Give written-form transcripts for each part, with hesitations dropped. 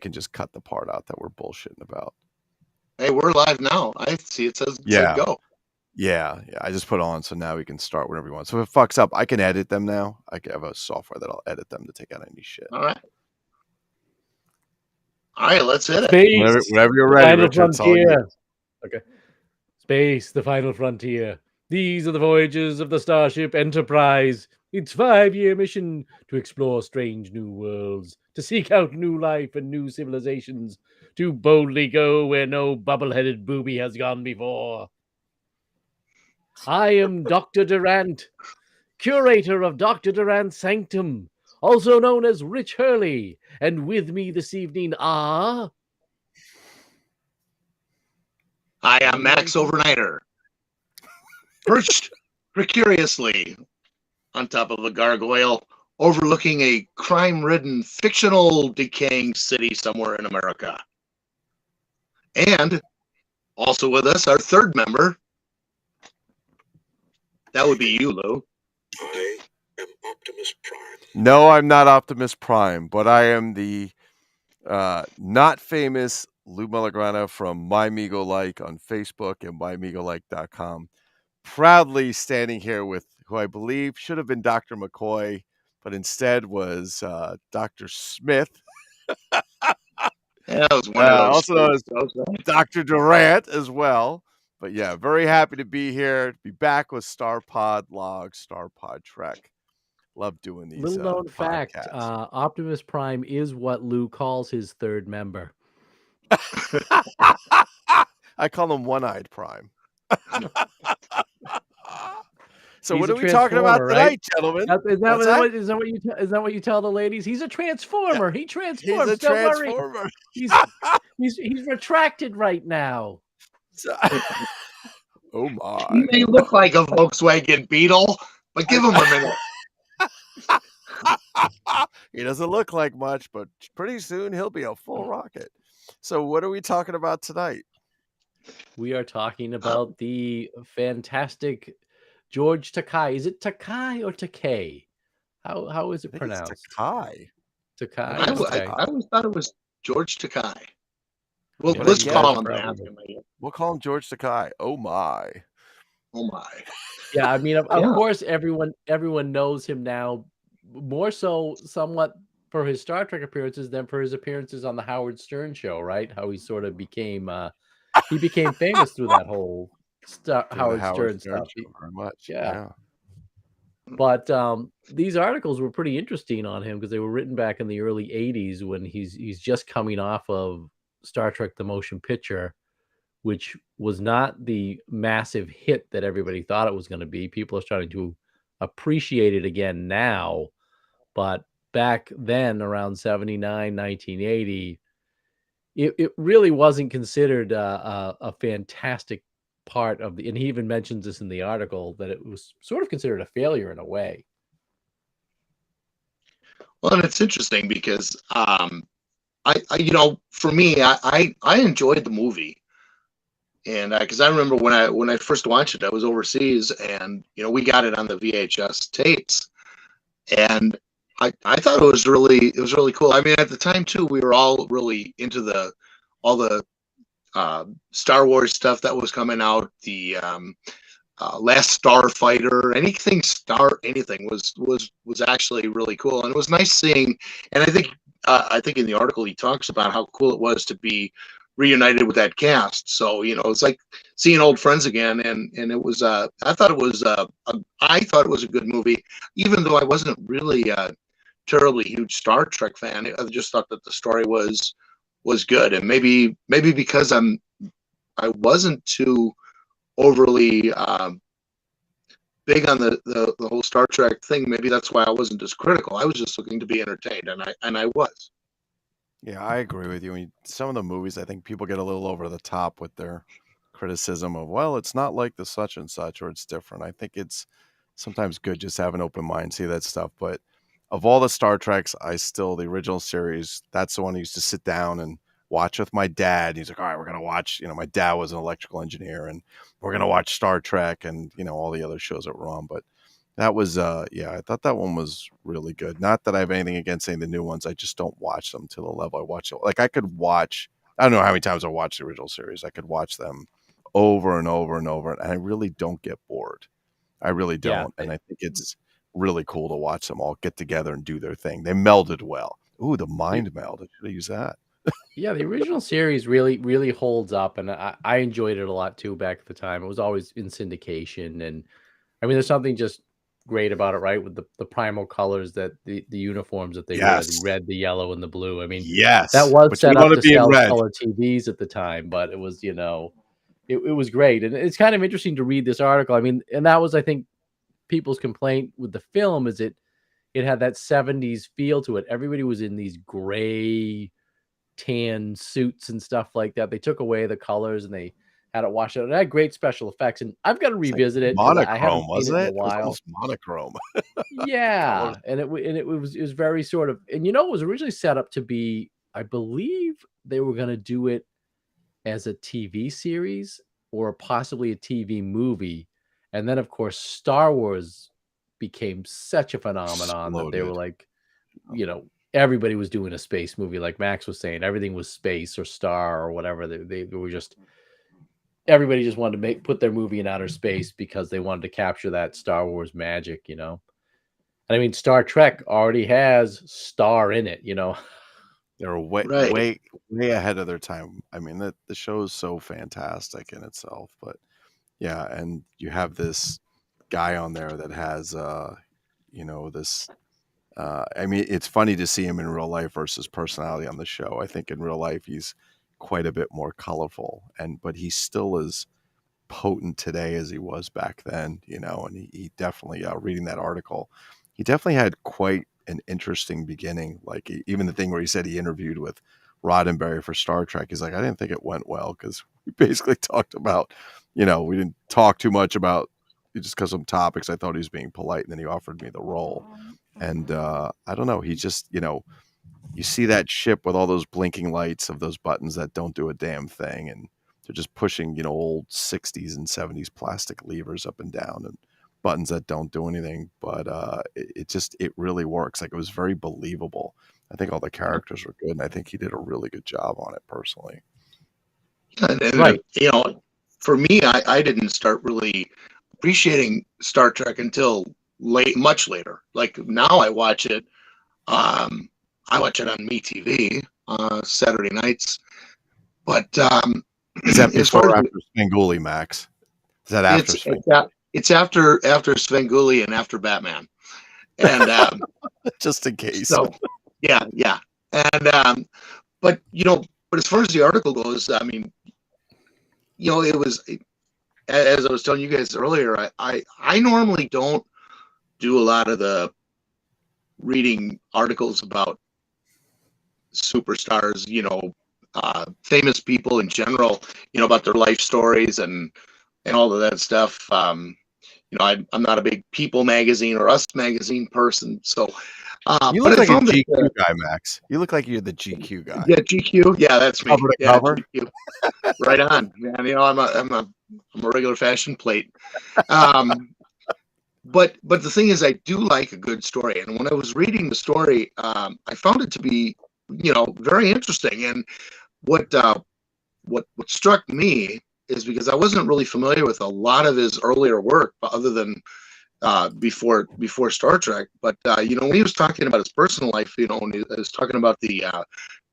can just cut the part out that we're bullshitting about. Hey, we're live now. I see it says go. Yeah. I just put on, so now we can start whenever we want. So if it fucks up, I can edit them now. I have a software that'll edit them to take out any shit. All right, let's hit it. Whenever you're ready, Richard, it's all you. Okay. Space, the final frontier. These are the voyages of the Starship Enterprise. Its 5-year mission to explore strange new worlds, to seek out new life and new civilizations, to boldly go where no bubble-headed booby has gone before. I am Dr. Durant, curator of Dr. Durant's Sanctum, also known as Rich Hurley, and with me this evening are... I am Max Overnighter, perched precariously on top of a gargoyle, overlooking a crime-ridden, fictional, decaying city somewhere in America. And also with us, our third member. That would be you, Lou. I am Optimus Prime. No, I'm not Optimus Prime, but I am the not famous Lou Malagrana from My Migo Like on Facebook and mymigolike.com. Proudly standing here with who I believe should have been Dr. McCoy, but instead was Dr. Smith. Yeah, that was one of those. Also known as Dr. Durant as well. But yeah, very happy to be here, to be back with StarPodLog, StarPod Trek. Love doing these. Little known fact, Optimus Prime is what Lou calls his third member. I call him One-Eyed Prime. So what are we talking about tonight, gentlemen? Is that what you tell the ladies? He's a transformer. He transforms. He's a transformer. He's retracted right now. Oh my! He may look like a Volkswagen Beetle, but give him a minute. He doesn't look like much, but pretty soon he'll be a full rocket. So what are we talking about tonight? We are talking about the fantastic George Takei. Is it Takei or Takei? How is it pronounced? Takei. Takei. I always thought it was George Takei. Well, let's call him that. We'll call him George Takei. Oh my. Oh my. Yeah, I mean, of course, everyone knows him now, more so somewhat for his Star Trek appearances than for his appearances on the Howard Stern show, right? How he sort of became famous through that whole Howard Stern stuff. Very much. Yeah. But these articles were pretty interesting on him because they were written back in the early 80s when he's just coming off of Star Trek The Motion Picture, which was not the massive hit that everybody thought it was going to be. People are starting to appreciate it again now. But back then, around 79, 1980, it really wasn't considered a fantastic part of the, and he even mentions this in the article, that it was sort of considered a failure in a way. Well, and it's interesting because for me, I enjoyed the movie, and because I remember when I first watched it, I was overseas, and we got it on the VHS tapes, and I thought it was really cool. I mean, at the time too, we were all really into all the Star Wars stuff that was coming out, the Last Starfighter, anything was actually really cool, and it was nice seeing. And I think in the article he talks about how cool it was to be reunited with that cast. So it's like seeing old friends again, and it was I thought it was a good movie, even though I wasn't really a terribly huge Star Trek fan. I just thought that the story was good, and maybe because I wasn't too overly big on the whole Star Trek thing. Maybe that's why I wasn't as critical. I was just looking to be entertained, and I was. Yeah, I agree with you. I mean, some of the movies, I think people get a little over the top with their criticism of, well, it's not like the such and such, or it's different. I think it's sometimes good just to have an open mind, see that stuff. But of all the Star Treks, the original series, that's the one I used to sit down and watch with my dad. He's like, all right, we're going to watch, my dad was an electrical engineer, and we're going to watch Star Trek and, all the other shows that were on. But That was yeah, I thought that one was really good. Not that I have anything against any of the new ones. I just don't watch them to the level I watch it. Like I could watch, I don't know how many times I watched the original series. I could watch them over and over and over, and I really don't get bored. I really Yeah, don't. And I think it's really cool to watch them all get together and do their thing. They melded well. Ooh, the mind meld. I should have used that. yeah, the original series really holds up, and I enjoyed it a lot too back at the time. It was always in syndication, and I mean, there's something just great about it, right? With the primal colors that the uniforms that they wear, the Yes. red, the yellow, and the blue. I mean, that Yes. was But you set up want to to be in sell red. color TVs at the time, but it was, it was great. And it's kind of interesting to read this article. I mean, and that was, I think, people's complaint with the film is it had that 70s feel to it. Everybody was in these gray tan suits and stuff like that. They took away the colors and they had it washed out. And it had great special effects. And I've got to It's like revisit it because I haven't monochrome, seen it wasn't in a it? It was while. almost monochrome. Yeah, Colors. and it was very sort of, and it was originally set up to be, I believe they were going to do it as a TV series or possibly a TV movie. And then of course Star Wars became such a phenomenon that they were Exploded. like, everybody was doing a space movie, like Max was saying. Everything was space or star or whatever. They were just, everybody just wanted to put their movie in outer space because they wanted to capture that Star Wars magic, And I mean, Star Trek already has star in it, They were way, Right. way ahead of their time. I mean, the show is so fantastic in itself, but yeah, and you have this guy on there that has, this. I mean, it's funny to see him in real life versus personality on the show. I think in real life he's quite a bit more colorful, but he still is potent today as he was back then, and he definitely, reading that article, he definitely had quite an interesting beginning. Like even the thing where he said he interviewed with Roddenberry for Star Trek, he's like, I didn't think it went well because we basically talked about, we didn't talk too much about just because of topics. I thought he was being polite, and then he offered me the role. And I don't know, he just, you see that ship with all those blinking lights of those buttons that don't do a damn thing, and they're just pushing, old 60s and 70s plastic levers up and down and buttons that don't do anything. But it really works. Like, it was very believable. I think all the characters were good, and I think he did a really good job on it personally. And, Right. For me, I didn't start really appreciating Star Trek until much later. Like now I watch it. I watch it on MeTV Saturday nights. But Is that as far before or as after Svengoolie, Max? Is that after Svengoolie? it's after Svengoolie and after Batman, and Just in case. so yeah. And but as far as the article goes, I mean, it was, as I was telling you guys earlier, I normally don't do a lot of the reading articles about superstars, famous people in general, about their life stories and all of that stuff. I'm not a big People magazine or Us magazine person, so. You But look I like a found GQ guy, Max. You look like you're the GQ guy. Yeah, GQ. Yeah, that's me. Cover to Yeah, cover. GQ. Right on, man. I'm a regular fashion plate. But the thing is, I do like a good story, and when I was reading the story, I found it to be, very interesting. And what struck me is, because I wasn't really familiar with a lot of his earlier work, other than before Star Trek. But when he was talking about his personal life, when he was talking about the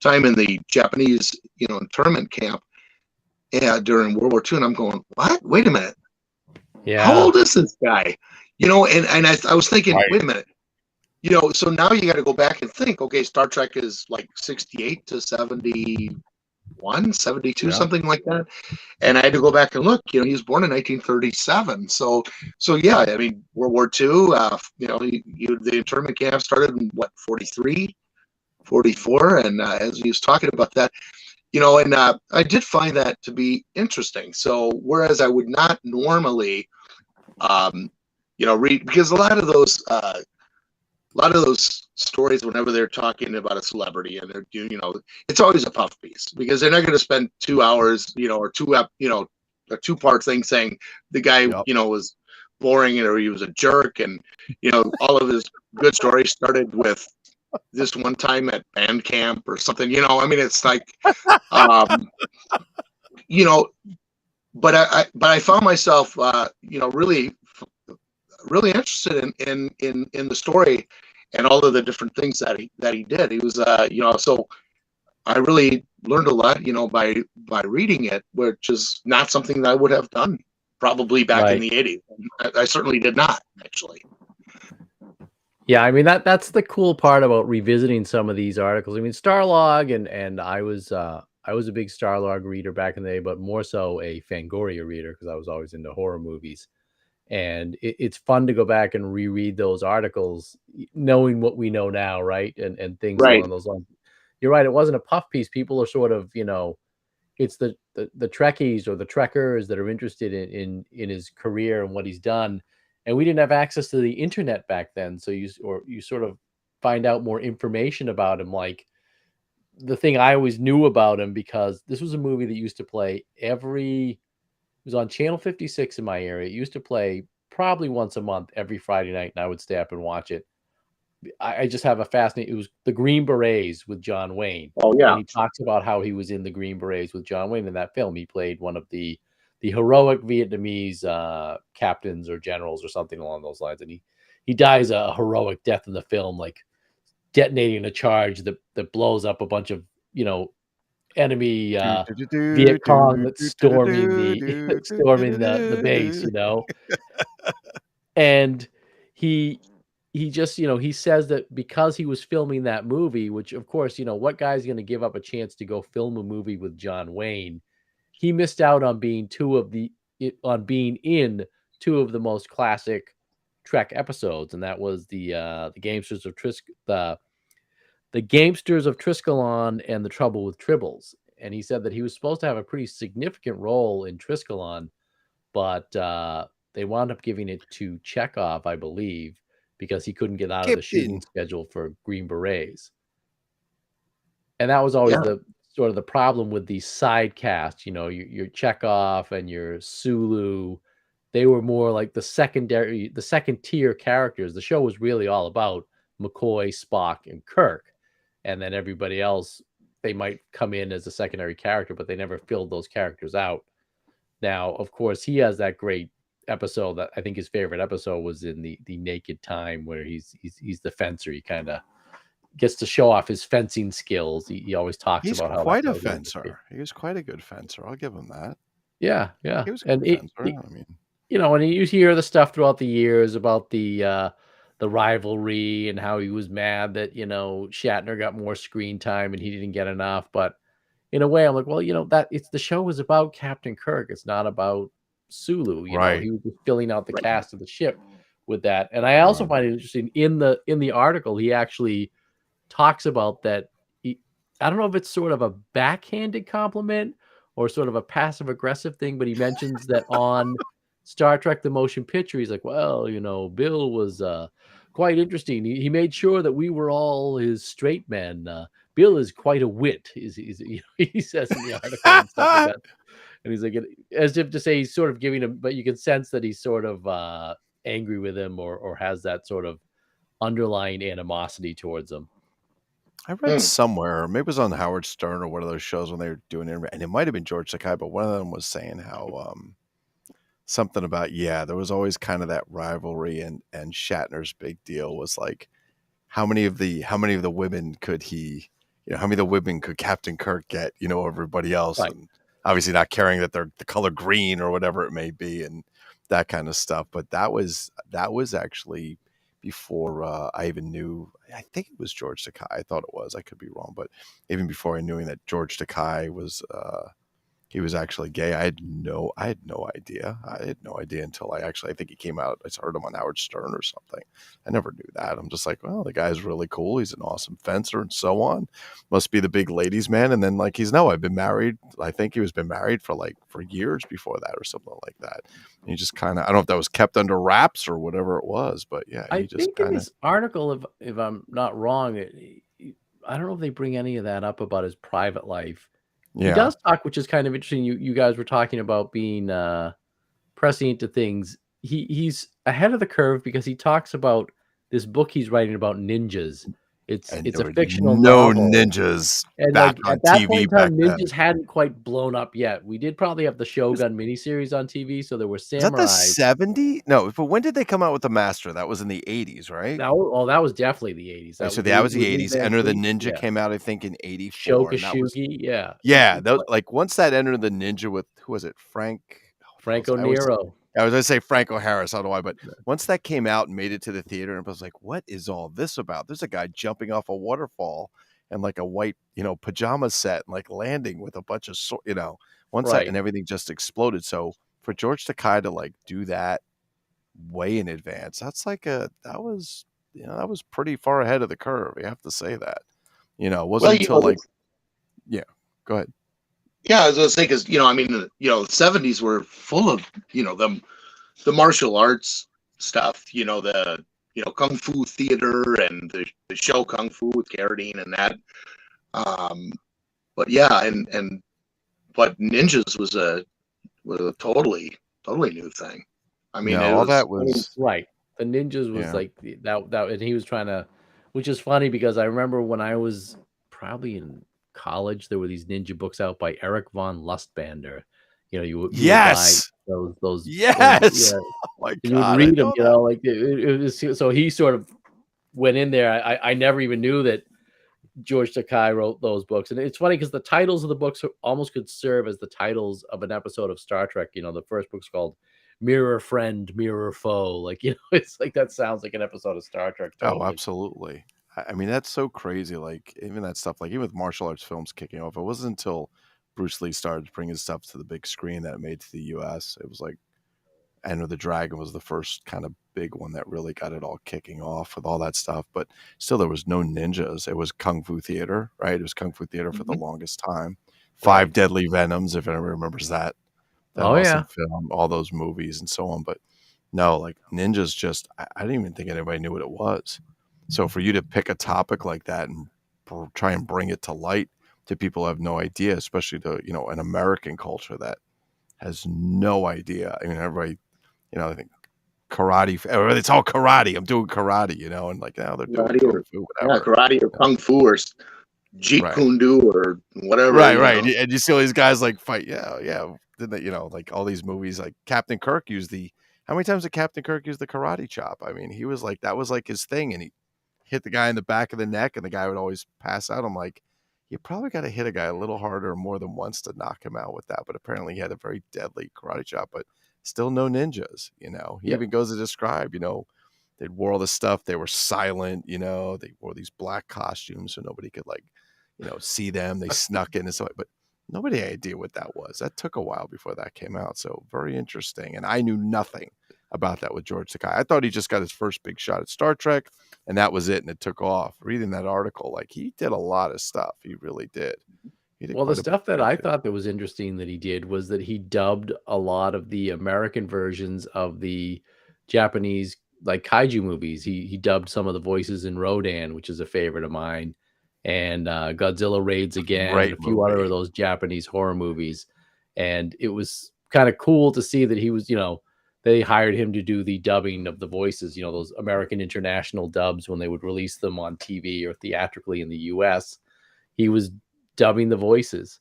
time in the Japanese, internment camp during World War II, and I'm going, what? Wait a minute. Yeah. How old is this guy? And I was thinking, Right. wait a minute. So now you got to go back and think, okay, Star Trek is like 68 to 71, 72, something like that. And I had to go back and look, he was born in 1937. So yeah, I mean, World War II, the internment camp started in 43, 44. And as he was talking about that, and I did find that to be interesting. So whereas I would not normally, read, because a lot of those stories, whenever they're talking about a celebrity and they're doing, it's always a puff piece, because they're not going to spend 2 hours, or a 2-part thing saying the guy, Yep. was boring or he was a jerk, and all of his good stories started with this one time at band camp or something. I mean, it's like, um, you know, but I found myself, really really interested in the story and all of the different things that he did. He was, so I really learned a lot, by reading it, which is not something that I would have done probably back in the 80s. I certainly did not, actually. Yeah, I mean that's the cool part about revisiting some of these articles. I mean, StarLog and I was a big StarLog reader back in the day, but more so a Fangoria reader because I was always into horror movies. And it's fun to go back and reread those articles, knowing what we know now, right? And things Right. along those lines. You're right. It wasn't a puff piece. People are sort of, it's the Trekkies or the Trekkers that are interested in his career and what he's done. And we didn't have access to the internet back then, so you sort of find out more information about him. Like the thing I always knew about him, because this was a movie that used to play it was on Channel 56 in my area. It used to play probably once a month, every Friday night, and I would stay up and watch it. I just have a fascinating. It was the Green Berets with John Wayne. Oh yeah. And he talks about how he was in the Green Berets with John Wayne in that film. He played one of the heroic Vietnamese captains or generals or something along those lines, and he dies a heroic death in the film, like detonating a charge that blows up a bunch of enemy Viet Cong that's storming the base, and he just he says that because he was filming that movie, which of course what guy's going to give up a chance to go film a movie with John Wayne. He missed out on being in two of the most classic Trek episodes, and that was the Gamesters of the Gamesters of Triskelon and the Trouble with Tribbles. And he said that he was supposed to have a pretty significant role in Triskelon, but they wound up giving it to Chekhov, I believe, because he couldn't get out of the shooting schedule for Green Berets. And that was always the sort of the problem with these side casts, your Chekhov and your Sulu. They were more like the second tier characters. The show was really all about McCoy, Spock, and Kirk. And then everybody else, they might come in as a secondary character, but they never filled those characters out. Now, of course, he has that great episode that I think his favorite episode was in the Naked Time, where he's the fencer. He kind of gets to show off his fencing skills. He always talks about how he's quite a fencer. He was quite a good fencer. I'll give him that. Yeah. He was a good fencer. I mean, and you hear the stuff throughout the years about the rivalry and how he was mad that Shatner got more screen time and he didn't get enough. But in a way, I'm like, well, that the show was about Captain Kirk. It's not about Sulu. He was just filling out the cast of the ship with that. And I also find it interesting in the article, he actually talks about that. I don't know if it's sort of a backhanded compliment or sort of a passive aggressive thing, but he mentions that on Star Trek the Motion Picture, he's like, well, Bill was quite interesting. He made sure that we were all his straight men. Bill is quite a wit, he says in the article and stuff like that. And he's like, as if to say he's sort of giving him, but you can sense that he's sort of angry with him or has that sort of underlying animosity towards him. I read somewhere, maybe it was on Howard Stern or one of those shows when they were doing it, and it might have been George Takei, but one of them was saying how something about, there was always kind of that rivalry, and Shatner's big deal was like, how many of the women could he, how many of the women could Captain Kirk get, everybody else, and obviously not caring that they're the color green or whatever it may be, and that kind of stuff. But that was actually before I even knew. I think it was George Takei. I thought it was. I could be wrong, but even before I knew that George Takei was he was actually gay, I had no idea. I had no idea until I think he came out. I heard him on Howard Stern or something. I never knew that. I'm just like, well, the guy's really cool. He's an awesome fencer and so on. Must be the big ladies' man. And then like I've been married. I think he was been married for years before that or something like that. And he just kind of, I don't know if that was kept under wraps or whatever it was, but yeah. I think in this article, if I'm not wrong, I don't know if they bring any of that up about his private life. Yeah. He does talk, which is kind of interesting. You guys were talking about being pressing into things. He's ahead of the curve because he talks about this book he's writing about ninjas. It's And it's there a were fictional no novel. ninjas And, back like, on at that point TV in back time, then. ninjas hadn't quite blown up yet. We did probably have the Was Shogun miniseries on TV, so there were was that the samurais. 70s? No, but when did they come out with The Master? That was in the 80s, right? That was definitely the 80s. Right, That so was that was the with Lee 80s. Van Enter the Cleef, Ninja yeah. came out, I think, in 84, and that was Shokashugi, yeah. yeah, those like, once that Enter the Ninja with who was it? Franco Nero. I was gonna say Franco Harris, I don't know why, but once that came out and made it to the theater, and I was like, "What is all this about?" There's a guy jumping off a waterfall and like a white, pajama set, and like landing with a bunch of once that Right. and everything just exploded. So for George Takei to like do that way in advance, that was pretty far ahead of the curve. You have to say that. It Well, wasn't until like yeah, go ahead. yeah, I was gonna say because I mean, the '70s were full of the martial arts stuff. The kung fu theater and the show Kung Fu with Carradine and that. Um, but yeah, but ninjas was a totally new thing. I mean, No, it all was. that I mean, was Right. The ninjas was yeah. like that, and he was trying to, which is funny because I remember when I was probably in college, there were these ninja books out by Eric von Lustbander. You would buy Yes. those Yes. yeah, Oh my and you would god, I read them, know that. like it was so he sort of went in there. I never even knew that George Takei wrote those books, and it's funny because the titles of the books almost could serve as the titles of an episode of Star Trek. The first book's called "Mirror Friend, Mirror Foe." Like it's like that sounds like an episode of Star Trek. Oh, Totally. absolutely. I mean, that's so crazy. Like even that stuff, like even with martial arts films kicking off, it wasn't until Bruce Lee started bringing stuff to the big screen that it made to the US. It was like Enter the Dragon was the first kind of big one that really got it all kicking off with all that stuff. But still, there was no ninjas. It was Kung Fu Theater, right? It was Kung Fu Theater for the Mhm. longest time. Five Right. Deadly Venoms, if anyone remembers that Oh awesome yeah. film, all those movies and so on. But no, like ninjas just, I didn't even think anybody knew what it was. So for you to pick a topic like that and try and bring it to light to people who have no idea, especially to, an American culture that has no idea. I mean, everybody, I think karate, it's all karate. I'm doing karate, and like now they're doing Karate kung or fu, yeah, whatever. karate or kung fu or jeet Right. kune do or whatever. Right. And you see all these guys like fight. Yeah, yeah. Didn't they, like all these movies, like Captain Kirk used how many times did Captain Kirk use the karate chop? I mean, he was like, that was like his thing. And he hit the guy in the back of the neck and the guy would always pass out. I'm like, you probably got to hit a guy a little harder more than once to knock him out with that. But apparently he had a very deadly karate chop, but still no ninjas, He Yep. even goes to describe, they wore all this stuff. They were silent, they wore these black costumes so nobody could like, see them. They snuck in and so, but nobody had idea what that was. That took a while before that came out. So very interesting. And I knew nothing about that with George Takei. I thought he just got his first big shot at Star Trek and that was it. And it took off. Reading that article, like he did a lot of stuff. He really did. He did Well, the quite a bit stuff that of I things. thought that was interesting that he did was that he dubbed a lot of the American versions of the Japanese like kaiju movies. He dubbed some of the voices in Rodan, which is a favorite of mine, and Godzilla Raids Again, and Great a few other of movie. those Japanese horror movies. And it was kind of cool to see that he was, they hired him to do the dubbing of the voices, those American international dubs when they would release them on TV or theatrically in the US. He was dubbing the voices.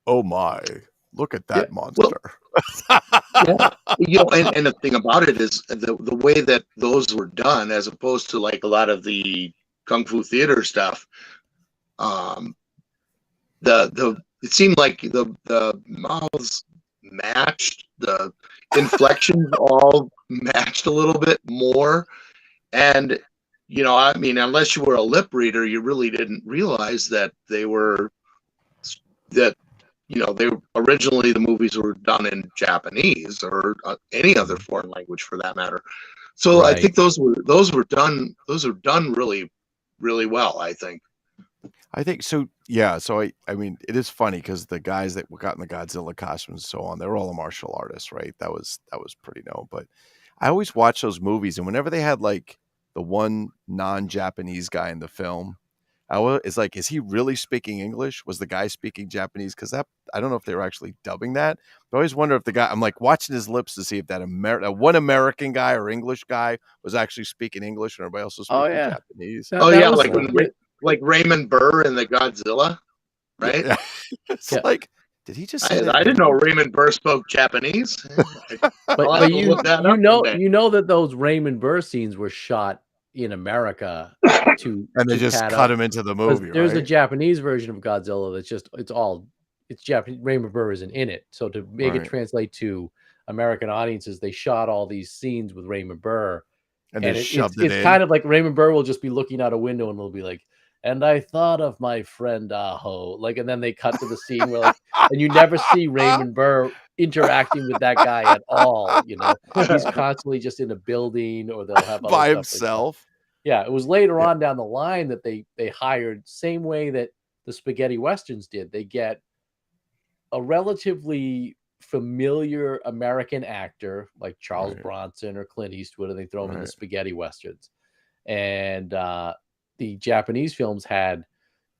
Oh my, look at Yeah. that Well, monster. yeah, and the thing about it is the way that those were done, as opposed to like a lot of the kung fu theater stuff. Um, the it seemed like the mouths matched, the inflections all matched a little bit more, and I mean, unless you were a lip reader, you really didn't realize that that they originally the movies were done in Japanese or any other foreign language for that matter. So I Right. think those are done really really well. I think. I think so. Yeah. So I mean, it is funny because the guys that got in the Godzilla costumes and so on, they were all a martial artists, right? That was pretty known. But I always watch those movies, and whenever they had like the one non-Japanese guy in the film, It's like, is he really speaking English? Was the guy speaking Japanese? Because I don't know if they were actually dubbing that. But I always wonder if the guy, I'm like watching his lips to see if that one American guy or English guy was actually speaking English and everybody else was Oh speaking yeah, Japanese. Oh that yeah, was like when like Raymond Burr in the Godzilla, right? Yeah. It's Yeah. like, did he just say that? I didn't know Raymond Burr spoke Japanese. I'll have but to look that you up know someday. you know that those Raymond Burr scenes were shot in America to And they just pad cut out. him into the 'Cause movie, there's a right? Japanese version of Godzilla that's just it's Japanese. Raymond Burr isn't in it, so to make it Right. translate to American audiences, they shot all these scenes with Raymond Burr, And and they shoved it it's in. kind of like Raymond Burr will just be looking out a window and it'll be like, "And I thought of my friend Aho," like, and then they cut to the scene where like, and you never see Raymond Burr interacting with that guy at all. You know, he's constantly just in a building, or they'll have other by stuff like that. himself. Yeah, it was later Yeah. on down the line that they hired, same way that the spaghetti westerns did. They get a relatively familiar American actor like Charles Right. Bronson or Clint Eastwood, and they throw him in the Right. spaghetti westerns. And the Japanese films had,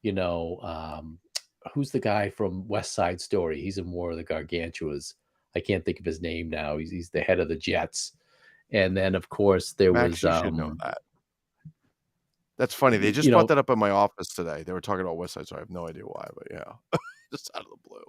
you know, who's the guy from West Side Story? He's in War of the Gargantuas. I can't think of his name now. He's the head of the Jets. And then, of course, there Max, was you should know that. That's funny. They just you brought know, that up in my office today. They were talking about West Side, so I have no idea why, but yeah, just out of the blue.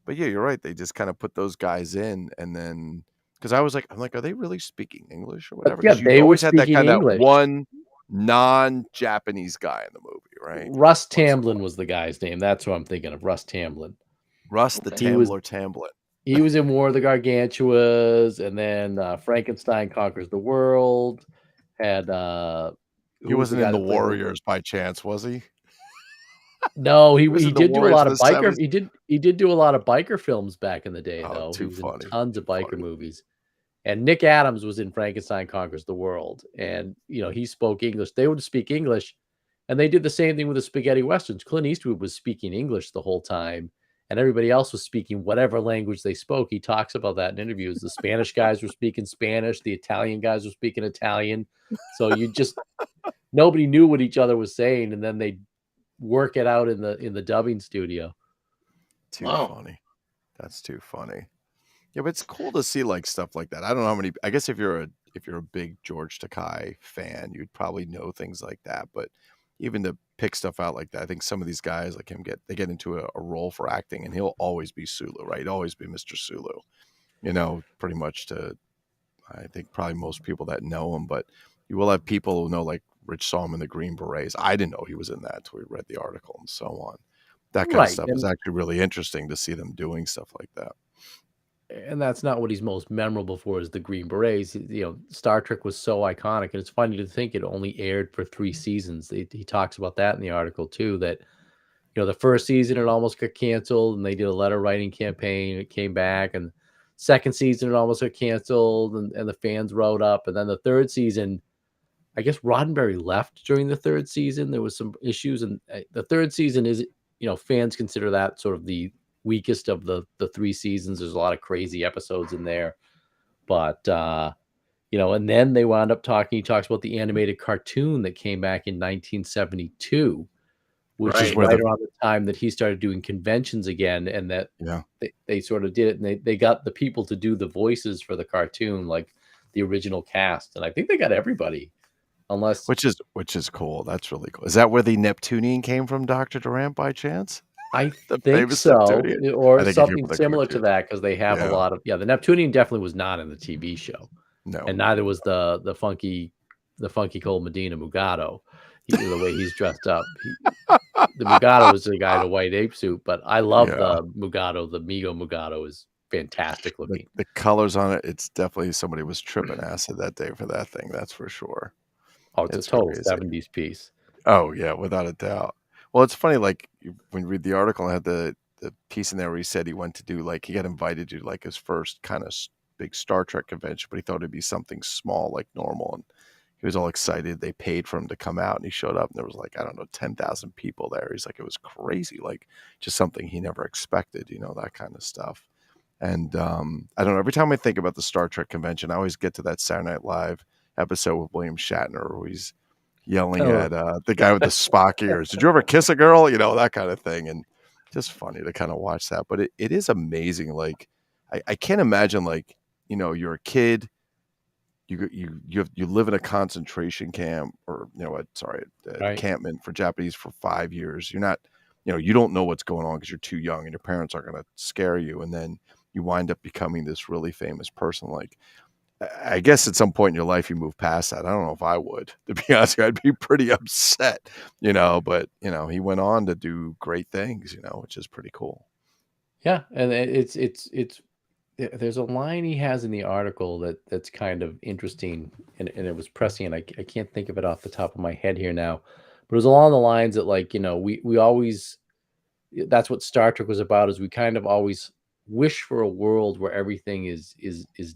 But yeah, you're right. They just kind of put those guys in, and then because I'm like, are they really speaking English or whatever? yeah, Because you they were always had that speaking kind of English. one non-Japanese guy in the movie, right? Russ Once in a Tamblyn while. was the guy's name. That's what I'm thinking of. Russ Tamblyn. Russ the Okay. Tamblyn. He was in War of the Gargantuas, and then Frankenstein Conquers the World. Had He who was the wasn't in guy the that played Warriors by chance, was he? No, He was he in the did do a Warriors lot in of the biker. 70s. He did do a lot of biker films back in the day, Oh, though. He too was in funny. tons of Too biker funny. movies. And Nick Adams was in Frankenstein Conquers the World, and he spoke English. They would speak English, and they did the same thing with the spaghetti westerns. Clint Eastwood was speaking English the whole time, and everybody else was speaking whatever language they spoke. He talks about that in interviews. The Spanish guys were speaking Spanish, the Italian guys were speaking Italian. So nobody knew what each other was saying, and then they work it out in the dubbing studio. Too Wow. funny. That's too funny. Yeah, but it's cool to see like stuff like that. I don't know how many. I guess if you're a big George Takei fan, you'd probably know things like that. But even to pick stuff out like that, I think some of these guys like him get into a role for acting, and he'll always be Sulu, right? He'll always be Mr. Sulu. Pretty much to I think probably most people that know him. But you will have people who know, like Rich saw him in the Green Berets. I didn't know he was in that until we read the article and so on. That kind of stuff is actually really interesting to see them doing stuff like that. And that's not what he's most memorable for, is the Green Berets. Star Trek was so iconic, and it's funny to think it only aired for 3 seasons. He talks about that in the article too, that the first season it almost got canceled, and they did a letter writing campaign. It came back, and second season it almost got canceled, and the fans wrote up. And then the third season, I guess Roddenberry left during the third season. There was some issues, and the third season is, fans consider that sort of the weakest of the 3 seasons. There's a lot of crazy episodes in there, but and then they wound up talking. He talks about the animated cartoon that came back in 1972, which is right around the time that he started doing conventions again, and that they sort of did it, and they got the people to do the voices for the cartoon, like the original cast, and I think they got everybody. Which is cool. That's really cool. Is that where the Neptunian came from, Dr. Durant, by chance? I think so, Neptunian? or something similar to that, because they have a lot of the Neptunian definitely was not in the TV show. No, and neither was the funky Cold Medina Mugato. The way he's dressed up, the Mugato was the guy in a white ape suit, but I love the Mugato. The Migo Mugato is fantastic looking. The colors on it, it's definitely somebody was tripping acid that day for that thing. That's for sure. Oh, it's a total 70s piece. Oh yeah, without a doubt. Well, it's funny, like when you read the article, I had the piece in there where he said he went to do he got invited to like his first kind of big Star Trek convention, but he thought it'd be something small, like normal, and he was all excited. They paid for him to come out, and he showed up, and there was 10,000 people there. He's like, it was crazy, like just something he never expected, that kind of stuff. And I don't know. Every time I think about the Star Trek convention, I always get to that Saturday Night Live episode with William Shatner, where he's yelling Oh, at the guy with the Spock ears. Did you ever kiss a girl? You know, that kind of thing. And just funny to kind of watch that. But it is amazing. Like, I can't imagine, like, you know, you're a kid, you live in a concentration camp, or, you know what, sorry, right. encampment for Japanese for 5 years. You're not, you know, you don't know what's going on because you're too young and your parents aren't going to scare you. And then you wind up becoming this really famous person. Like, I guess at some point in your life you move past that. I don't know if I would, to be honest. I'd be pretty upset, you know, but you know, he went on to do great things, you know, which is pretty cool. Yeah, and there's a line he has in the article that's kind of interesting, and it was prescient. I can't think of it off the top of my head here now, but it was along the lines that, like, you know, we always, that's what Star Trek was about, is we kind of always wish for a world where everything is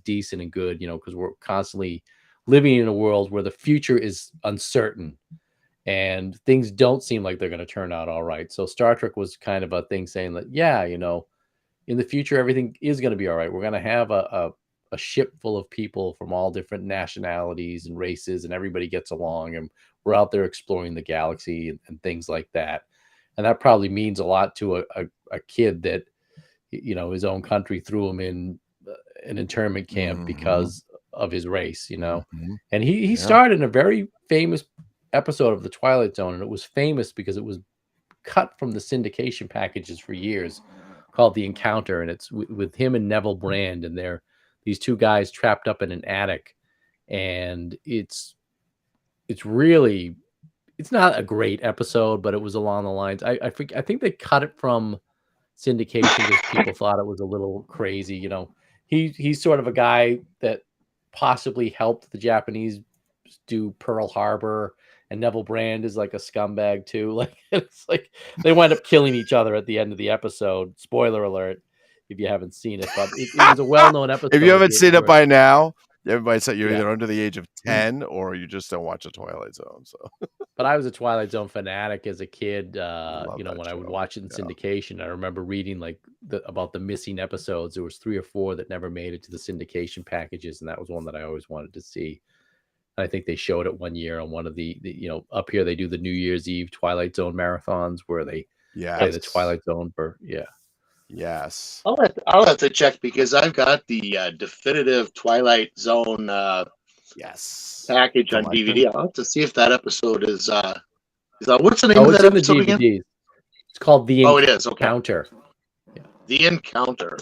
decent and good, you know, because we're constantly living in a world where the future is uncertain and things don't seem like they're going to turn out all right. So Star Trek was kind of a thing saying that, yeah, you know, in the future everything is going to be all right. We're going to have a ship full of people from all different nationalities and races, and everybody gets along, and we're out there exploring the galaxy and things like that. And that probably means a lot to a kid that, you know, his own country threw him in an internment camp because of his race, you know. And he starred in a very famous episode of The Twilight Zone, and it was famous because it was cut from the syndication packages for years, called The Encounter, and it's with him and Neville Brand, and they're these two guys trapped up in an attic, and it's really, it's not a great episode, but it was along the lines. I think they cut it from syndication because people thought it was a little crazy. You know, he's sort of a guy that possibly helped the Japanese do Pearl Harbor, and Neville Brand is like a scumbag too. Like, it's like they wind up killing each other at the end of the episode. Spoiler alert if you haven't seen it, but it was a well-known episode. If you haven't seen it by now, everybody said you're Yeah. either under the age of 10 or you just don't watch the Twilight Zone. So, But I was a Twilight Zone fanatic as a kid. love You know, that when I would show. watch it in syndication, I remember reading like about the missing episodes. There was 3 or 4 that never made it to the syndication packages, and that was one that I always wanted to see. And I think they showed it one year on one of the, you know, up here they do the New Year's Eve Twilight Zone marathons where they play the Twilight Zone for Yes. I'll have to check because I've got the definitive Twilight Zone Yes. package on Collector. DVD. I'll have to see if that episode is what's the name Oh, of it's that in the episode again? DVDs. It's called The Oh, it is. Okay. Encounter. Yeah. The Encounter.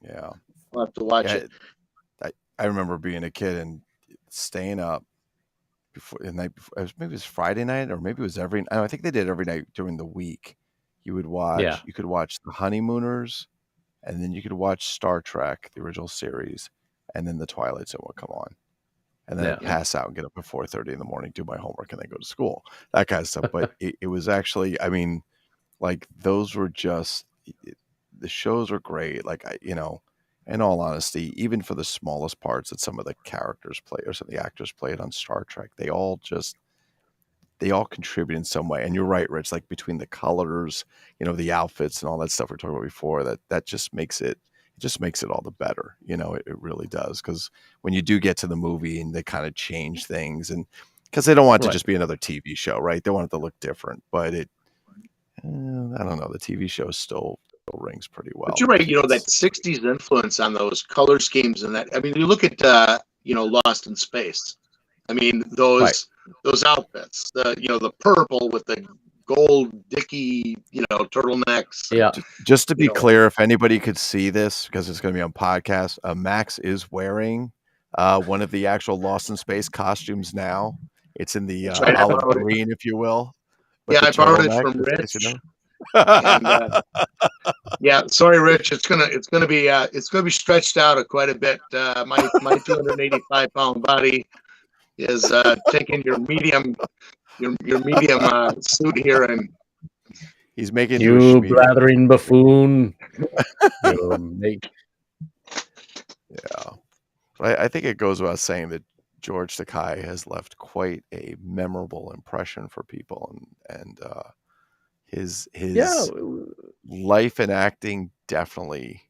Yeah. I'll have to watch it. I remember being a kid and staying up before the night before. Maybe it was Friday night, or maybe it was I think they did every night during the week. You would watch. You could watch The Honeymooners, and then you could watch Star Trek, the original series, and then The Twilight Zone would come on, and then I'd pass out and get up at 4:30 in the morning, do my homework, and then go to school. That kind of stuff. But it was actually, I mean, like, those were just, the shows were great. Like, you know, in all honesty, even for the smallest parts that some of the characters play or some of the actors played on Star Trek, they all contribute in some way. And you're right, Rich, like between the colors, you know, the outfits and all that stuff we were talking about before, that just makes it all the better. You know, it really does. Because when you do get to the movie and they kind of change things, and because they don't want it to just be another TV show, right? They want it to look different, but I don't know, the TV show still rings pretty well. But you're right, you know, that 60s influence on those color schemes and that. I mean, you look at you know, Lost in Space. I mean, those outfits, the purple with the gold dicky, you know, turtlenecks. Yeah. Just to be clear, if anybody could see this, because it's going to be on podcast, Max is wearing one of the actual Lost in Space costumes now. It's in the olive green, if you will. I borrowed it from Rich. And, sorry, Rich. It's gonna be stretched out quite a bit. My 285-pound body is taking your medium suit here, and he's making you blathering buffoon. I think it goes without saying that George Takei has left quite a memorable impression for people, and his life and acting definitely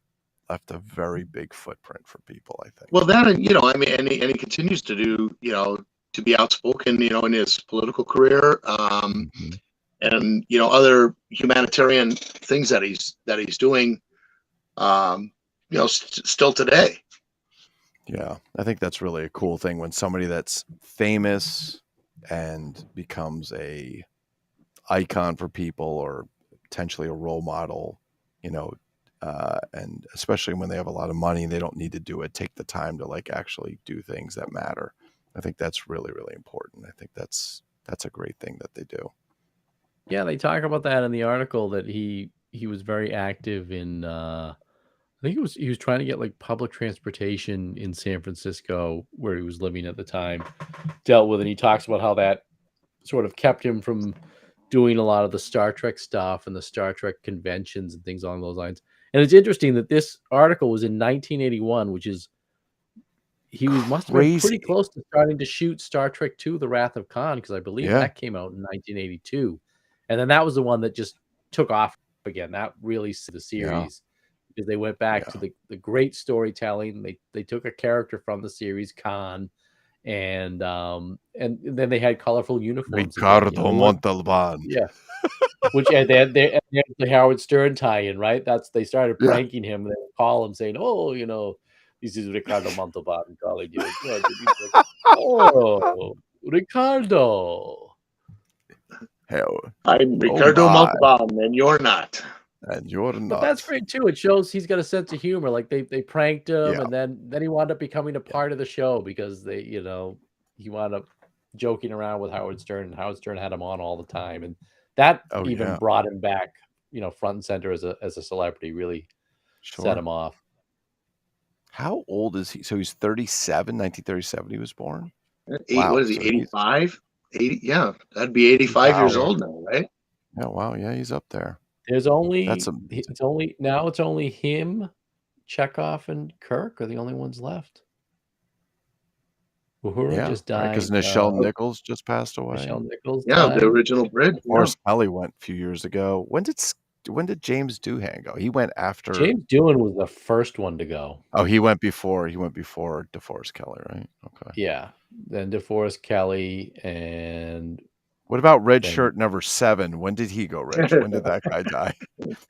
left a very big footprint for people, I think. Well, that, you know, I mean, and he continues to do, you know, be outspoken, in his political career, Mhm. and other humanitarian things that he's doing, still today. Yeah, I think that's really a cool thing when somebody that's famous and becomes a icon for people or potentially a role model, you know, and especially when they have a lot of money, they don't need to do it. Take the time to like actually do things that matter. I think that's really, really important. I think that's a great thing that they do. Yeah, they talk about that in the article that he was very active in I think he was trying to get like public transportation in San Francisco where he was living at the time dealt with, and he talks about how that sort of kept him from doing a lot of the Star Trek stuff and the Star Trek conventions and things along those lines. And it's interesting that this article was in 1981, which is must have been pretty Crazy. close to starting to shoot Star Trek II: The Wrath of Khan, because I believe Yeah. that came out in 1982. And then that was the one that just took off again. That really the Yeah. series because they went back to the great storytelling. They took a character from the series, Khan, and then they had colorful uniforms again. Ricardo Montalban. Yeah. Which and they had the Howard Stern tie-in, right? They started Yeah. pranking him. They would call him saying, "Oh, this is Ricardo Montalban calling you." Like, oh, Ricardo. Hell, I'm oh Ricardo my, Montalban, and you're not. and you're But that's nuts. great too. It shows he's got a sense of humor. Like they pranked him, Yeah. and then he wound up becoming a part of the show because he wound up joking around with Howard Stern, and Howard Stern had him on all the time, and that Oh even yeah. brought him back, front and center as a celebrity. Really set Sure. him off. How old is he? So he's 37, 1937 he was born? What Wow. is he, So he's 85? 80, yeah, that'd be 85 years wow. old now, right? Yeah, wow. Yeah, he's up there. There's That's only amazing. it's only him, Chekhov, and Kirk are the only ones left. Uhura Yeah, just right. Because died. Nichelle Nichols just passed away. Michelle Nichols Yeah, the died. original bridge. Yeah. Forrest Kelly went a few years ago. When did James Doohan go? He went after. James Doohan was the first one to go. Oh, he went before DeForest Kelly, right? Okay. Yeah. Then DeForest Kelly and What about red then shirt number 7? When did he go, Rich? When did that guy die?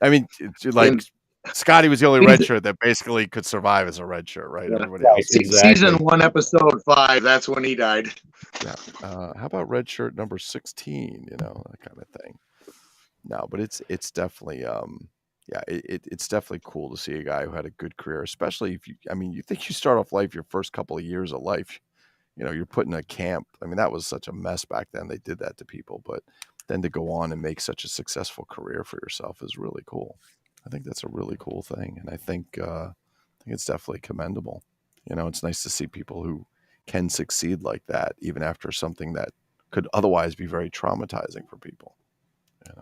I mean, like And Scotty was the only red season, shirt that basically could survive as a red shirt, right? yeah, Everybody right, else. exactly. season 1, episode 5. That's when he died. Yeah. How about red shirt number 16? That kind of thing. No, but it's definitely yeah, it's definitely cool to see a guy who had a good career, especially if you think you start off life your first couple of years of life, you're put in a camp. I mean, that was such a mess back then. They did that to people, but then to go on and make such a successful career for yourself is really cool. I think that's a really cool thing, and I think it's definitely commendable. It's nice to see people who can succeed like that, even after something that could otherwise be very traumatizing for people.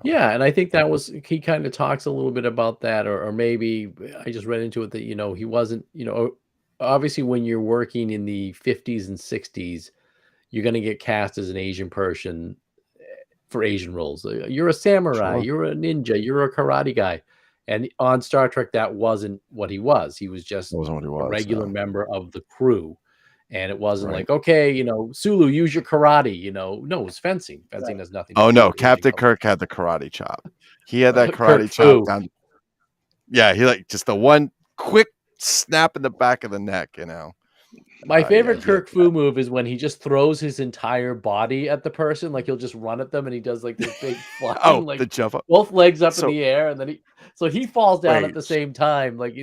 Yeah, and I think that was he kind of talks a little bit about that, or maybe I just read into it that he wasn't, obviously when you're working in the 50s and 60s, you're going to get cast as an Asian person for Asian roles. You're a samurai, Sure. you're a ninja, you're a karate guy. And on Star Trek, that wasn't what he was. He was just That wasn't what he a was. regular No. member of the crew. And it wasn't Right. like, okay, Sulu, use your karate. No, it was fencing. Fencing has nothing to Oh do no, with Asian Captain culture. Kirk had the karate chop. He had that Kirk karate chop Fu. down. Yeah, he like just the one quick snap in the back of the neck. My favorite he had Kirk Fu move is when he just throws his entire body at the person, like he'll just run at them, and he does like this big flying, Oh, like the jump up. both legs up in So the air, and then he falls down at wait, the same time. Like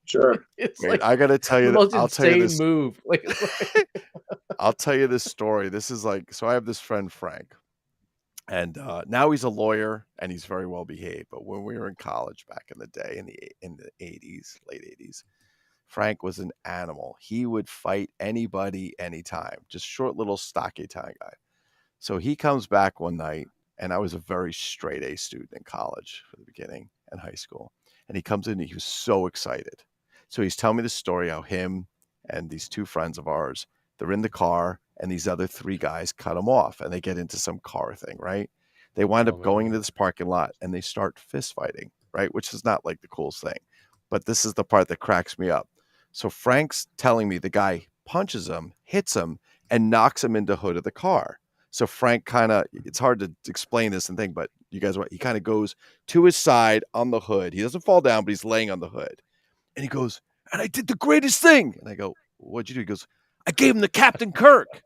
Sure. it's wait. like I gotta tell the you. most I'll tell you insane this. move. Like I'll tell you this story. This is like so. I have this friend Frank, and now he's a lawyer and he's very well behaved. But when we were in college back in the day, in the 80s, late 80s. Frank was an animal. He would fight anybody, anytime. Just short, little, stocky Italian guy. So he comes back one night, and I was a very straight A student in college for the beginning and high school. And he comes in, and he was so excited. So he's telling me the story how him and these 2 friends of ours, they're in the car, and these other 3 guys cut him off, and they get into some car thing, right? They wind up going into this parking lot, and they start fist fighting, right? Which is not like the coolest thing. But this is the part that cracks me up. So Frank's telling me the guy punches him, hits him, and knocks him into the hood of the car. So Frank kind of, it's hard to explain this and thing, but you guys, he kind of goes to his side on the hood. He doesn't fall down, but he's laying on the hood. And he goes, and I did the greatest thing. And I go, what'd you do? He goes, I gave him the Captain Kirk.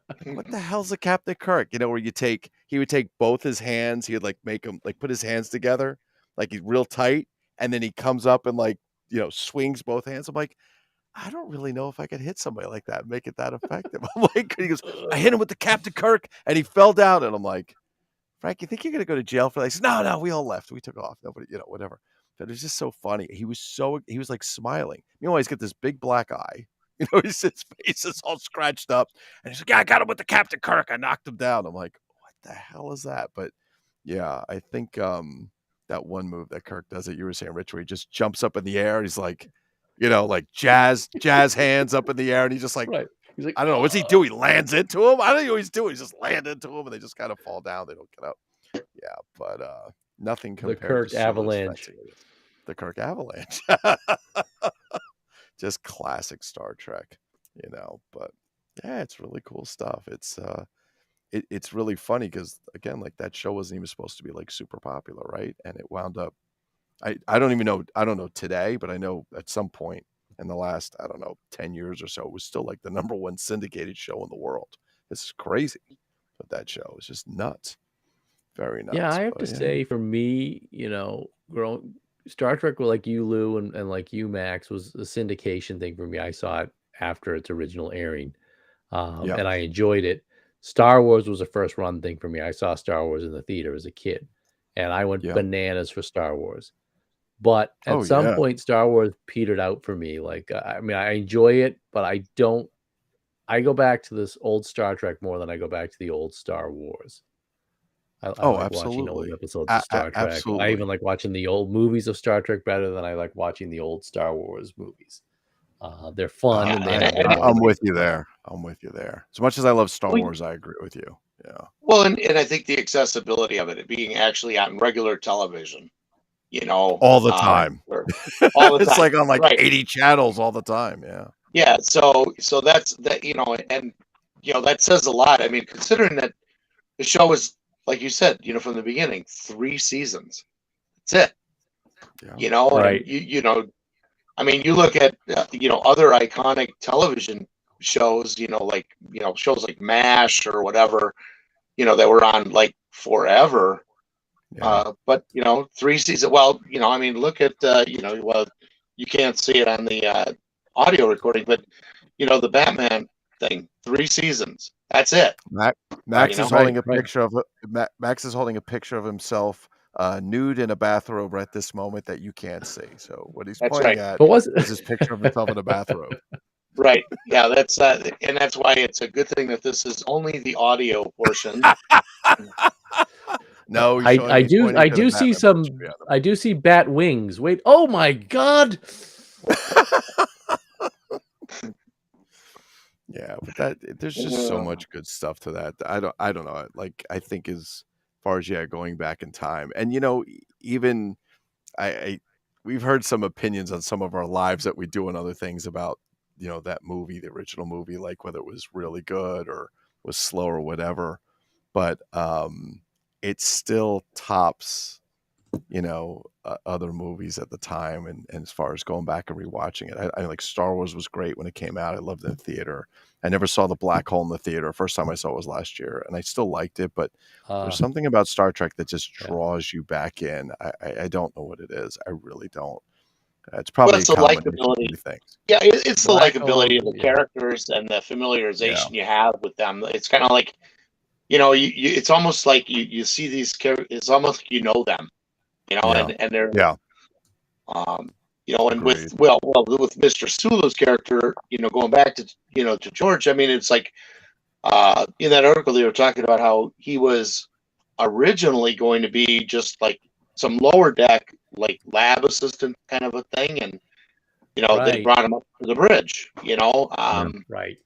Like, what the hell's a Captain Kirk? You know, where he would take both his hands, he would like make him like put his hands together, like he's real tight, and then he comes up and like, you know, swings both hands. I'm like, I don't really know if I could hit somebody like that and make it that effective. I'm like, he goes, I hit him with the Captain Kirk and he fell down. And I'm like, Frank, you think you're going to go to jail for that? He says, no, we all left. We took off. Nobody, you know, whatever. But it was just so funny. He was like smiling. Meanwhile, he's got this big black eye. You know, his face is all scratched up. And he's like, yeah, I got him with the Captain Kirk. I knocked him down. I'm like, what the hell is that? But yeah, I think that one move that Kirk does that you were saying, Rich, where he just jumps up in the air. He's like, you know, like jazz hands up in the air. And he's just like, Right. He's like, I don't know. What's he do? He lands into him. I don't know what he's doing. He's just land into him and they just kind of fall down. They don't get up. Yeah, but nothing compared the Kirk to some of those Avalanche. the Kirk Avalanche. Just classic Star Trek, you know. But yeah, it's really cool stuff. It's really funny because again, like that show wasn't even supposed to be like super popular, right? And it wound up. I don't even know. I don't know today, but I know at some point in the last, I don't know, 10 years or so, it was still like the #1 syndicated show in the world. This is crazy. But that show was just nuts. Very nuts. Yeah, I have but to yeah. say, for me, you know, Star Trek, like you, Lou, and like you, Max, was a syndication thing for me. I saw it after its original airing, Yeah. and I enjoyed it. Star Wars was a first run thing for me. I saw Star Wars in the theater as a kid, and I went Yeah. bananas for Star Wars. But at some point, Star Wars petered out for me. Like, I mean, I enjoy it, but I don't. I go back to this old Star Trek more than I go back to the old Star Wars. I like watching old absolutely. episodes of Star Trek. I Absolutely. even like watching the old movies of Star Trek better than I like watching the old Star Wars movies. They're fun and they have good I'm memories. with you there. I'm with you there. As much as I love Star Wars, I agree with you. Yeah. Well, and I think the accessibility of it being actually on regular television, you know, All the time. all the It's time. like on like Right. 80 channels all the time. Yeah. Yeah. So that's that, you know, and you know, that says a lot. I mean, considering that the show is, like you said, you know, from the beginning, 3 seasons. That's it. Yeah. You know, Right. and you know, I mean, you look at you know, other iconic television shows, you know, like, you know, shows like MASH or whatever, you know, that were on like forever. Yeah. But you know, 3 seasons. Well, you know, I mean, look at you know, well, you can't see it on the audio recording, but you know, the Batman thing, 3 seasons. That's it. Max You is know? holding a Right. picture of Max is holding a picture of himself nude in a bathrobe right this moment that you can't see. So what he's That's pointing right. at But was is his picture of himself in a bathrobe. Right. Yeah, that's and that's why it's a good thing that this is only the audio portion. No, he's I showing he's pointing I to the do see Batman some picture behind him. I do see bat wings. Wait, oh my God. Yeah, but there's just so much good stuff to that. I don't know. Like I think as far as going back in time, and you know, even I we've heard some opinions on some of our lives that we do and other things about, you know, that movie, the original movie, like whether it was really good or was slow or whatever. But it still tops, you know, other movies at the time, and as far as going back and rewatching it, I like Star Wars was great when it came out. I loved it in the theater. I never saw the black hole in the theater. First time I saw it was last year, and I still liked it. But there's something about Star Trek that just draws you back in. I don't know what it is. I really don't. It's probably It's a the combination likability. of things. Yeah, it's the Black likability hole, of the yeah. characters and the familiarization you have with them. It's kind of like, you know, it's almost like you see these characters. It's almost like you know them, you know, and they're you know, and Agreed. with Mr. Sulu's character, you know, going back to, you know, to George. I mean, it's like in that article they were talking about how he was originally going to be just like some lower deck, like lab assistant kind of a thing, and you know, they brought him up to the bridge, you know. Right.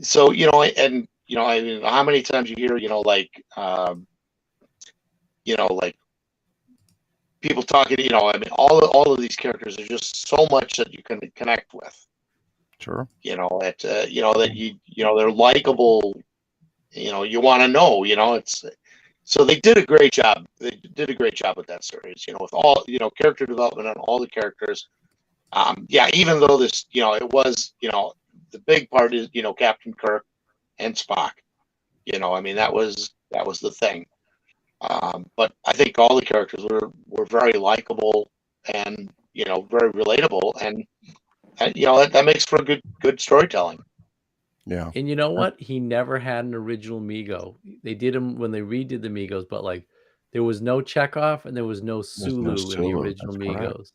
So, you know, and you know, I mean, how many times you hear, you know, like people talking, you know, I mean, all of these characters are just so much that you can connect with. Sure. You know, that you know that you know they're likable. You know, you want to know. You know, it's so they did a great job. They did a great job with that series. You know, with all character development on all the characters. Yeah, even though this, it was, the big part is, Captain Kirk and Spock. I mean, that was the thing. But I think all the characters were very likable and very relatable, and that makes for good storytelling. Yeah. And you know what? He never had an original Mego. They did him when they redid the Megos, but like there was no Chekhov and there was no There's no Sulu in the Sulu. original That's correct. Megos.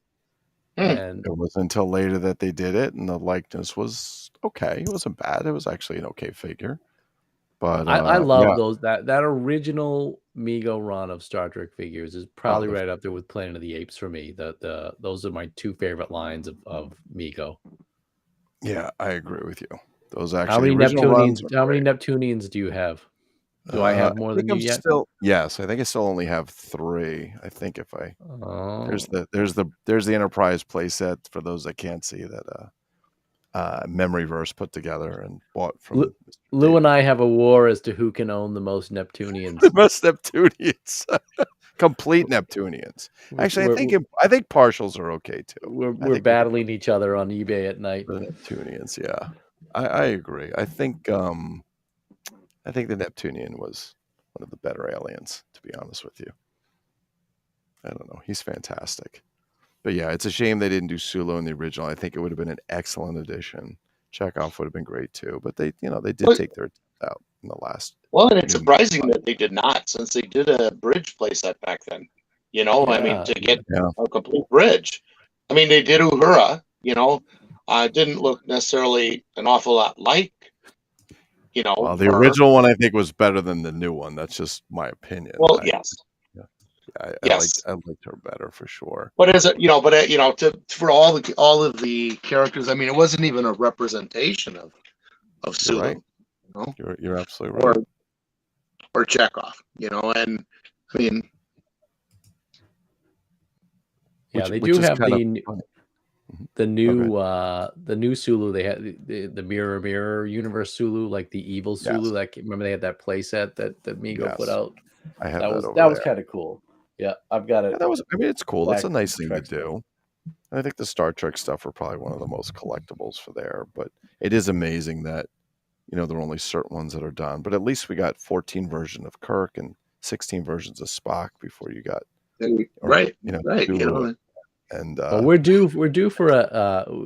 Hmm. And It wasn't until later that they did it, and the likeness was okay. It wasn't bad. It was actually an okay figure. But I love yeah. those that original Mego run of Star Trek figures is probably right up there with Planet of the Apes for me. Those are my two favorite lines of Mego. Yeah, I agree with you. Those How actually many original runs Neptunians? are How many great. Neptunians do you have? Do I have more I than think you I'm yet? still yes. I think I still only have 3. I think if I Oh. there's the Enterprise playset for those that can't see that Memoryverse put together and bought from Lou and I have a war as to who can own the most Neptunians. the most Neptunians. Complete Neptunians. Actually, I think partials are okay too. We're battling each other on eBay at night. The Neptunians, yeah. I agree. I think the Neptunian was one of the better aliens, to be honest with you. I don't know. He's fantastic. But yeah, it's a shame they didn't do Sulu in the original. I think it would have been an excellent addition. Chekhov would have been great too. But they did take their attempt out in the last. Well, and it's surprising that they did not, since they did a bridge playset back then. I mean, to get a complete bridge. I mean, they did Uhura. Didn't look necessarily an awful lot like. Well, the original one I think was better than the new one. That's just my opinion. Well, yes. I liked her better for sure. But for all of the characters, I mean, it wasn't even a representation of Sulu. Right. You're absolutely right. Or Chekhov, and I mean, they do have the new Sulu. They had the mirror universe Sulu, like the evil Sulu. Like, remember they had that playset that Mego put out. I had that was kind of cool. Yeah, I've got it. Yeah, it's cool. That's a nice thing to do. I think the Star Trek stuff are probably one of the most collectibles for there. But it is amazing that there are only certain ones that are done. But at least we got 14 versions of Kirk and 16 versions of Spock before you got right. And well, we're due for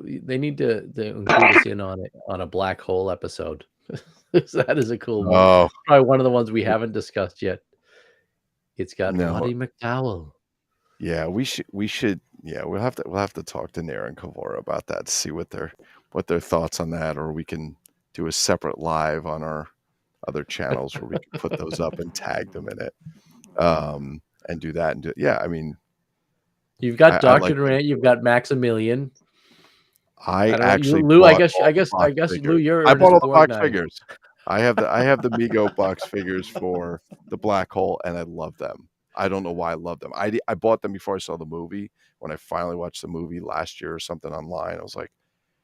they need to include us in on a black hole episode. That is a cool movie. Oh, probably one of the ones we haven't discussed yet. It's got Roddy McDowell. Yeah, we should. Yeah, we'll have to talk to Nair and Kavora about that to see what their thoughts on that, or we can do a separate live on our other channels where we can put those up and tag them in it, and do that. I mean, you've got Dr. Durant, you've got Maximilian. I actually, Lou. I guess Lou, you're. I bought all the box figures. I have the Mego box figures for the black hole, and I love them. I don't know why I love them. I bought them before I saw the movie. When I finally watched the movie last year or something online, I was like,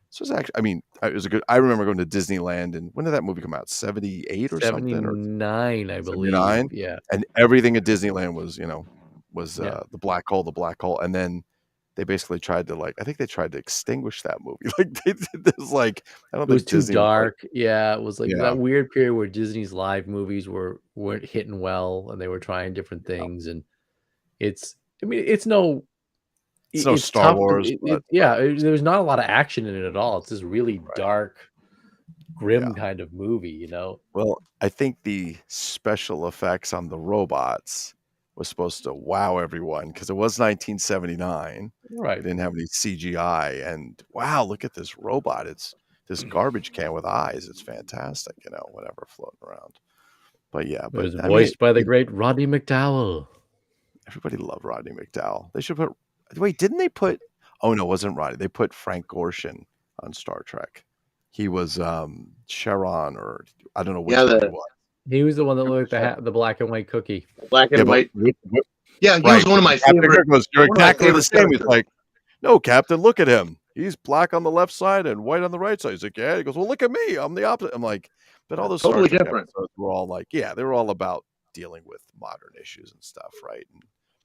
"This was actually." I mean, it was a good. I remember going to Disneyland, and when did that movie come out? 78 or 79, something? 79, I believe. 79? Yeah, and everything at Disneyland was the black hole, and then they basically tried to I think they tried to extinguish that movie. Like they did this. Like I don't think it was too Disney dark. It was like that weird period where Disney's live movies weren't hitting well, and they were trying different things. And it's no Star Wars. There's not a lot of action in it at all. It's this really dark, grim kind of movie. Well, I think the special effects on the robots was supposed to wow everyone because it was 1979. Right. It didn't have any CGI. And wow, look at this robot. It's this garbage can with eyes. It's fantastic, whatever floating around. But yeah. It was voiced by the great Roddy McDowell. Everybody loved Roddy McDowell. They should put... Wait, didn't they put... Oh, no, it wasn't Roddy. They put Frank Gorshin on Star Trek. He was Sharon, or I don't know which one he was. He was the one that looked like the black and white cookie. Black and white. Yeah, he was one of my favorite. You're exactly the same. He's like, no, Captain, look at him. he's black on the left side and white on the right side. He's like, yeah. He goes, well, look at me. I'm the opposite. I'm like, but all those Totally Star Trek different. episodes were all like, yeah, they were all about dealing with modern issues and stuff, right? And,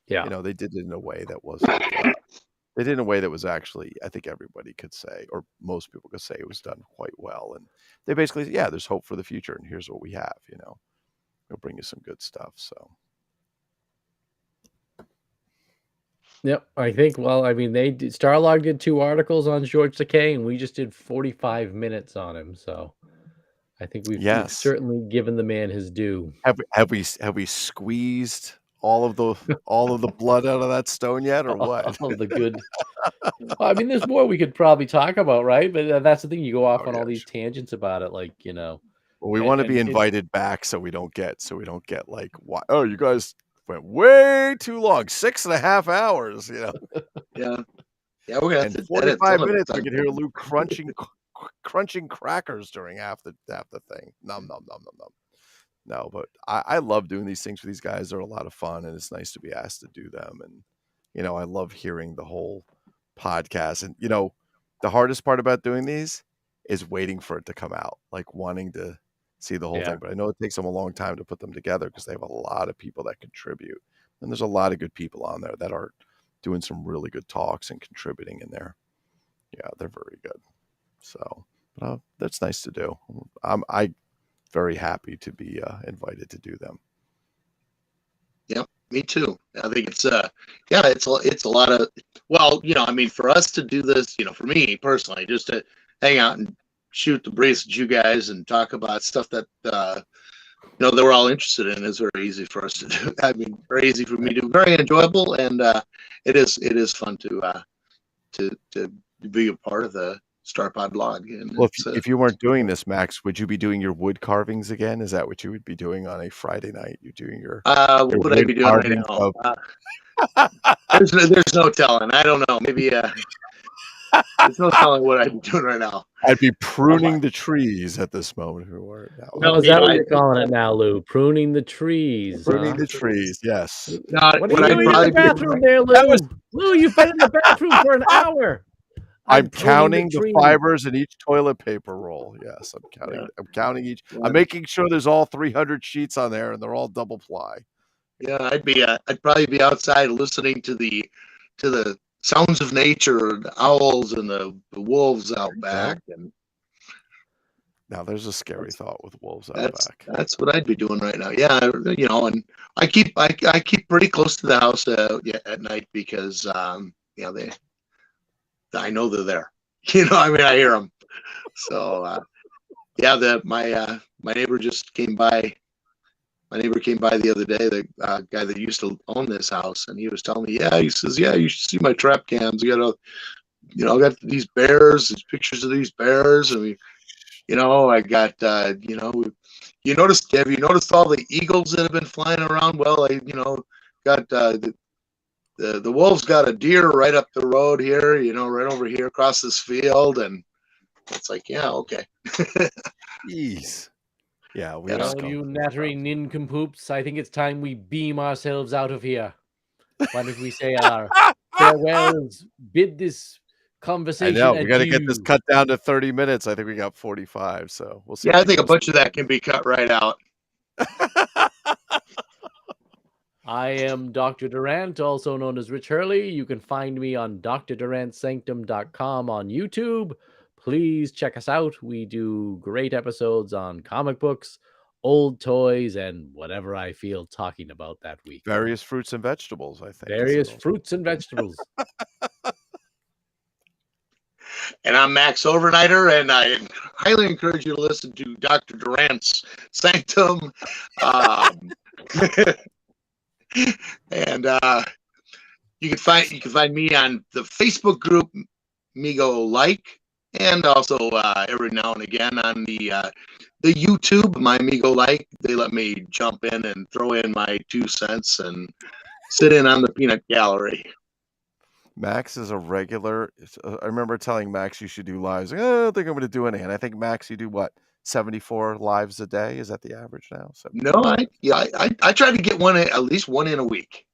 Yeah. you know, they did it in a way that wasn't, they did it in a way that was actually, I think everybody could say, or most people could say it was done quite well. And they basically, yeah, there's hope for the future. And here's what we have, you know, it'll bring you some good stuff. So. Yep, I think. Well, I mean, StarLog did 2 articles on George Takei, and we just did 45 minutes on him. So, I think we've certainly given the man his due. Have we squeezed all of the blood out of that stone yet, or what? All the good. Well, I mean, there's more we could probably talk about, right? But that's the thing. You go off on all these tangents about it, like, you know. Well, we want to be invited back so we don't get like, why? Oh, you guys went way too long, 6.5 hours, you know. Yeah, we're gonna have to 45 minutes. We could hear Lou crunching crackers during half the thing. Nom. No, but I love doing these things with these guys. They're a lot of fun, and it's nice to be asked to do them. And you know, I love hearing the whole podcast. And you know, the hardest part about doing these is waiting for it to come out, like wanting to see the whole thing. But I know it takes them a long time to put them together because they have a lot of people that contribute, and there's a lot of good people on there that are doing some really good talks and contributing in there. Yeah, they're very good. So that's nice to do. I'm very happy to be invited to do them. Yep, me too. I think it's it's a lot of, well, you know, I mean, for us to do this, you know, for me personally, just to hang out and shoot the breeze with you guys and talk about stuff that you know, that we're all interested in is very easy for us to do. I mean, very easy for me to do. Very enjoyable, and it is fun to be a part of the StarPodLog. And well, if you weren't doing this, Max, would you be doing your wood carvings again? Is that what you would be doing on a Friday night? You're doing your what would I be doing right now? There's no telling. I don't know. Maybe there's no telling what I'd be doing right now. I'd be pruning the trees at this moment. If we weren't now. No, is that what you're calling it now, Lou? Pruning the trees. Pruning the trees. Yes. What are you doing in the bathroom there, Lou? Lou, you've been in the bathroom for an hour. I'm counting the fibers in each toilet paper roll. Yes, I'm counting. I'm counting each. I'm making sure there's all 300 sheets on there, and they're all double ply. Yeah, I'd probably be outside listening to the sounds of nature, the owls and the wolves out back. And now there's a scary thought with wolves out back. That's what I'd be doing right now. Yeah, you know, and I keep pretty close to the house at night because you know, I know they're there. You know, I mean, I hear them. So yeah, my neighbor just came by. My neighbor came by the other day, the guy that used to own this house, and he was telling me, yeah, he says, yeah, you should see my trap cams. I got these bears, these pictures of these bears, and you know, I got, you know, have you noticed all the eagles that have been flying around? Well, you know, got the wolves got a deer right up the road here, you know, right over here across this field, and it's like, yeah, okay. Jeez. Yeah, you nattering nincompoops, I think it's time we beam ourselves out of here. Why don't we say our farewells, bid this conversation I know, we got to get this cut down to 30 minutes. I think we got 45, so we'll see. Yeah, I think a bunch of that can be cut right out. I am Dr. Durant, also known as Rich Hurley. You can find me on DrDurantSanctum.com on YouTube. Please check us out. We do great episodes on comic books, old toys, and whatever I feel talking about that week. Various fruits and vegetables, I think. Various fruits and vegetables. And I'm Max Overnighter, and I highly encourage you to listen to Dr. Durant's Sanctum. And you can find me on the Facebook group Migo Like, and also every now and again on the YouTube My Migo Like. They let me jump in and throw in my 2 cents and sit in on the peanut gallery. Max is a regular. I remember telling Max you should do lives. I don't think I'm going to do any. And I think, Max, you do what, 74 lives a day? Is that the average now? 74? No, I try to get at least one in a week.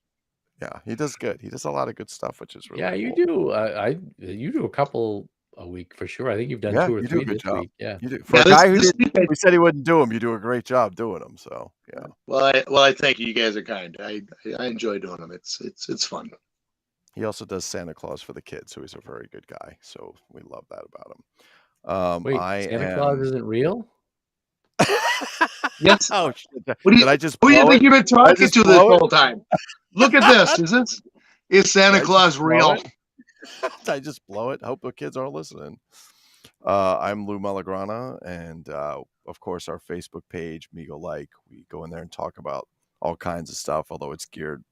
Yeah, he does good. He does a lot of good stuff, which is really Yeah, you cool. do. You do a couple a week for sure. I think you've done Yeah, 2 or you do a 3 good this job. week. Yeah. You do. For Yeah, a guy who this did, week we said he wouldn't do them. You do a great job doing them. So yeah. well, I thank you. You guys are kind. I enjoy doing them. It's fun. He also does Santa Claus for the kids, so he's a very good guy. So we love that about him. Wait, I Santa Claus am. isn't real? Yes. Oh shit! What do Did I just who do you blow think it? you've been Did I talking just to this blow it? whole time? Look at this. Is Did Santa I just Claus blow real? it? Did I just blow it? Hope the kids are listening. I'm Lou Malagrana, and of course, our Facebook page, Migo Like. We go in there and talk about all kinds of stuff, although it's geared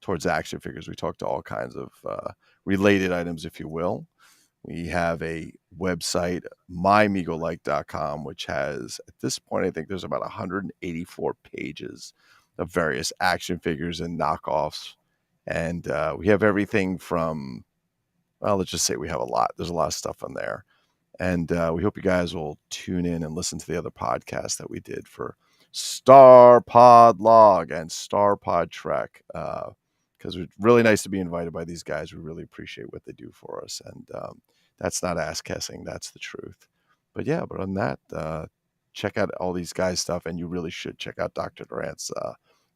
towards action figures. We talk to all kinds of related items, if you will. We have a website, mymigolike.com, which has, at this point, I think there's about 184 pages of various action figures and knockoffs. And we have everything from, well, let's just say we have a lot. There's a lot of stuff on there. And we hope you guys will tune in and listen to the other podcasts that we did for StarPodLog and StarPod Trek. Because it's really nice to be invited by these guys. We really appreciate what they do for us. And that's not ass kissing. That's the truth. But yeah, but on that, check out all these guys' stuff. And you really should check out Dr. Durant's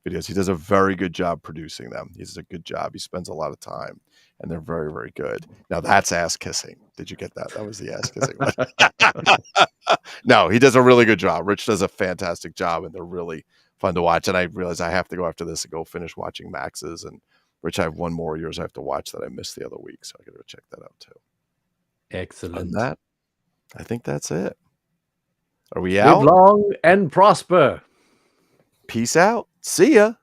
videos. He does a very good job producing them. He does a good job. He spends a lot of time. And they're very, very good. Now that's ass kissing. Did you get that? That was the ass kissing one. No, he does a really good job. Rich does a fantastic job, and they're really fun to watch. And I realize I have to go after this and go finish watching Max's. And Rich, I have one more of yours I have to watch that I missed the other week, so I got to check that out too. Excellent. On that, I think that's it. Are we Live out? long and prosper. Peace out. See ya.